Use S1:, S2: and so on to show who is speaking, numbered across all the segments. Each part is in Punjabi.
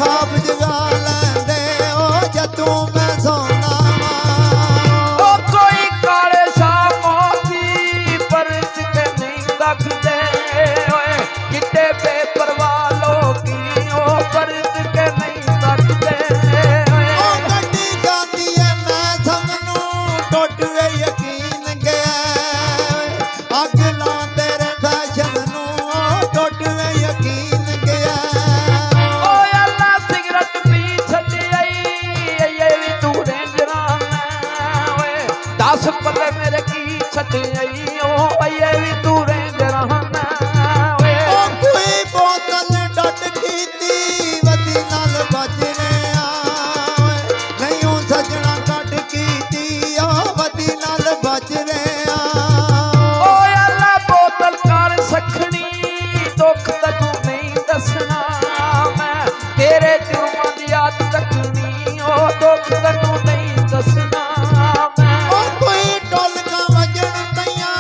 S1: ਖਾਬ ਜਗਾ ਲੈਂਦੇ ਓ ਜਦੋਂ ਮੈਂ ਸੌਣਾ
S2: ਉਹ ਕੋਈ ਕਾਲੇ ਸ਼ਾਹ ਮੋਤੀ ਪਰਤ ਕੇ ਨਹੀਂ ਤੱਕਦੇ ਓਏ ਕਿਤੇ ਬੇਪਰਵਾਹ ਲੋਕੀ ਉਹ ਪਰਤ ਕੇ ਨਹੀਂ ਤੱਕਦੇ ਓਏ
S1: ਉਹ ਗੱਡੀ ਜਾਂਦੀ ਏ ਮੈਂ ਸਭ ਨੂੰ ਟੁੱਟ ਵੇ ਯਕੀਨ ਗਿਆ ਅੱਗ ਲਾ ਤੇਰੇ ਫੈਸ਼ਨ ਨੂੰ ਉਹ ਟੁੱਟ ਵੇ ਯਕੀਨ ਗਿਆ
S2: ਓਏ ਅੱਲਾ ਸਿਗਰਟ ਪੀ ਛੱਡੀ ਇਹ ਵੀ ਤੂੰ ਰੇਂਜਰਾਂ ਓਏ 10 ਪੱਲੇ ਮੇਰੇ ਕੀ ਛੱਡੀ ਉਹ ਇਹ ਵੀ ਤੂੰ ਰੇਂਜਰਾਂ ਓਏ
S1: ਉਹ ਕੋਈ ਬੋਤਲ ਡੱਟ ਕੀਤੀ ਵਦੀ ਨਾਲ ਵੱਜਣੇ ਆ ਨਹੀਂ ਉਹ ਸਜਣਾ ਕੱਟ ਕੀਤੀ ਉਹ ਵਦੀ ਨਾਲ ਵੱਜਣੇ ਆ
S2: ਓਏ ਅੱਲਾ ਬੋਤਲ ਕਰ ਸਖਣੀ ਦੁੱਖ ਤੈਨੂੰ ਨਹੀਂ ਦੱਸਣਾ ਮੈਂ ਤੇਰੇ ਜੁਰਮਾਂ ਦੀ ਆਦਤ ਤੱਕਣੀ ਉਹ ਦੁੱਖ ਤੈਨੂੰ ਨਹੀਂ ਦੱਸਣਾ ਮੈਂ
S1: ਉਹ ਕੋਈ ਢੋਲਕਾਂ ਵੱਜਣ ਪਈਆਂ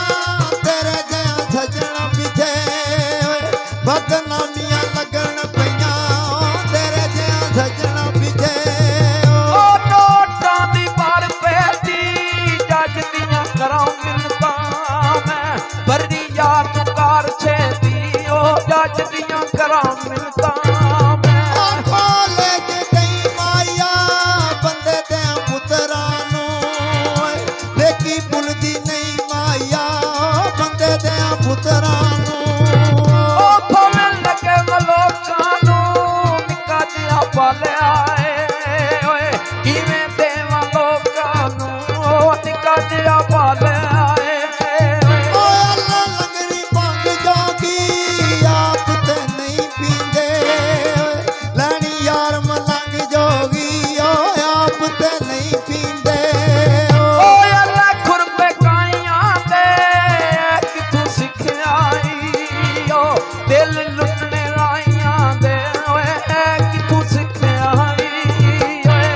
S1: ਤੇਰੇ ਜਿਹਾ ਸਜਣਾ ਪਿੱਛੇ ਬਦਨਾਮੀਆਂ ਲੱਗਣ ਪਈਆਂ ਤੇਰੇ ਜਿਹਾ ਸਜਣਾ ਪਿੱਛੇ
S2: ਉਹ ਨੋਟਾਂ ਦੀ ਬਾਰ ਪੈਦੀ ਜੱਜ ਦੀਆਂ ਕਰਾਂ ਮਿੰਨਤਾਂ ਮੈਂ ਵਰਦੀ ਯਾਰ ਤੂੰ ਕਰ ਛੇਤੀ ਉਹ ਜੱਜ ਦੀਆਂ ਕਰਾਂ ਮਿੰਨਤਾਂ ਮੈਂ
S1: ਕਾਲਜ ਗਈ ਮਾਇਆ ਬੰਦੇ ਦੇ ਪੁੱਤਰਾਂ ਨੂੰ ਦੇਖੀ ਭੁੱਲਦੀ ਨਹੀਂ ਮਾਇਆ ਬੰਦੇ ਦੇ ਪੁੱਤਰਾਂ ਨੂੰ
S2: ਉਹ ਫੋਲਣ ਲੱਗੇ ਮਲੋਕਾਂ ਨੂੰ ਨਿੱਕਾ ਜਿਹਾ ਪਾਲਿਆ ਏ ਓਏ ਕਿਵੇਂ ਦੇਵਾਂ ਲੋਕਾਂ ਨੂੰ ਉਹ ਨਿੱਕਾ ਜਿਹਾ ਪਾਲਿਆ ਏ
S1: ਓਏ ਅੱਲਾ ਲੰਗਰੀ ਭੰਗ ਜੋਗੀ ਆਪ ਤੇ ਨਹੀਂ ਪੀਂਦੇ ਲੈਣੀ ਯਾਰ ਮਲੰਗ ਜੋਗੀ ਓਏ ਆਪ ਤੇ ਨਹੀਂ ਪੀਂਦੇ
S2: ਓਏ ਅੱਲਾ ਖੁਰਪੇ ਕਾਈਆਂ ਤੇ ਕਿਥੋਂ ਸਿੱਖਿਆ ਈ ਓ ਦਿਲ ਲੁੱਟਣੇ ਰਾਈਆਂ ਦੇ ਓਏ ਕਿਥੋਂ ਸਿੱਖਿਆ ਈ ਓਏ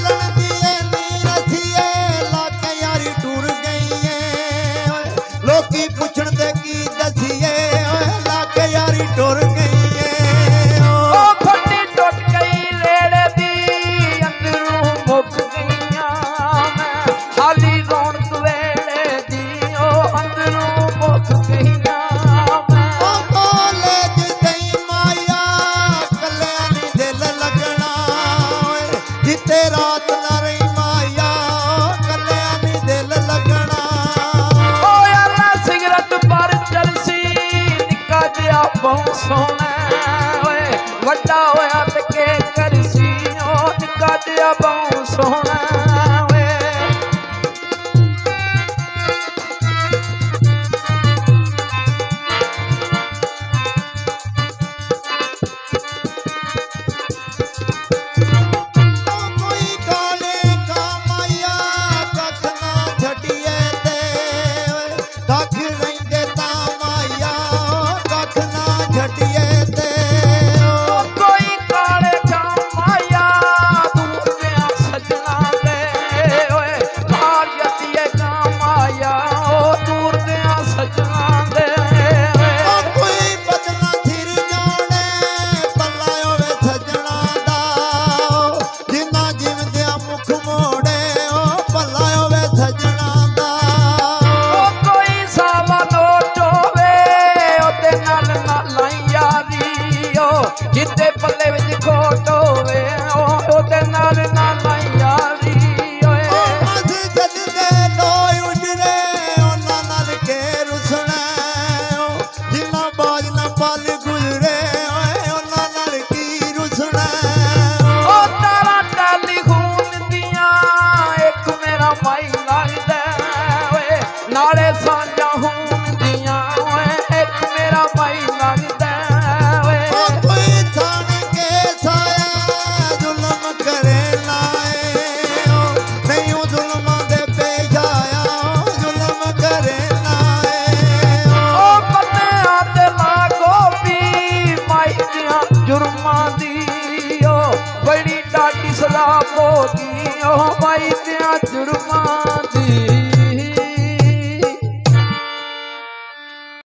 S1: ਲੜਦੀ ਏ ਨੀ ਰਥੀਏ ਲੱਗ ਯਾਰੀ ਟੁਰ ਗਈ ਏ ਲੋਕੀ ਪੁੱਛਣ ਤੇ ਕੀ ਦਸੀਏ ਓਏ ਲੱਗ ਯਾਰੀ ਟੁਰ ਗਈ ਏ
S2: ਉਹ ਫੱਟੀ ਟੁੱਟ ਗਈ ਰੇੜੇ ਦੀ ਅੰਦਰੋਂ ਮੁੱਕ ਗਈਆਂ ਮੈਂ ਖਾਲੀ ਰੌਣਕ ਵੇਲੇ ਦੀ ਉਹ ਅੰਦਰੋਂ ਮੁੱਕ ਗਈਆਂ ਮੈਂ
S1: ਉਹ ਕਾਲਜ ਗਈ ਮਾਇਆ ਕੱਲਿਆਂ ਨੀ ਦਿਲ ਲੱਗਣਾ ਓਏ ਜਿੱਥੇ ਰਾਤ ਨਾ ਰਹੀ ਮਾਇਆ ਕੱਲਿਆਂ ਨੀ ਦਿਲ ਲੱਗਣਾ
S2: ਓਏ ਅੱਲਾ ਸਿਗਰਟ ਪਰ ਚਲਸੀ ਨਿੱਕਾ ਜਿਹਾ ਬਹੁਤ ਸੋਹਣਾ ਓਏ ਵੱਡਾ ਹੋਇਆ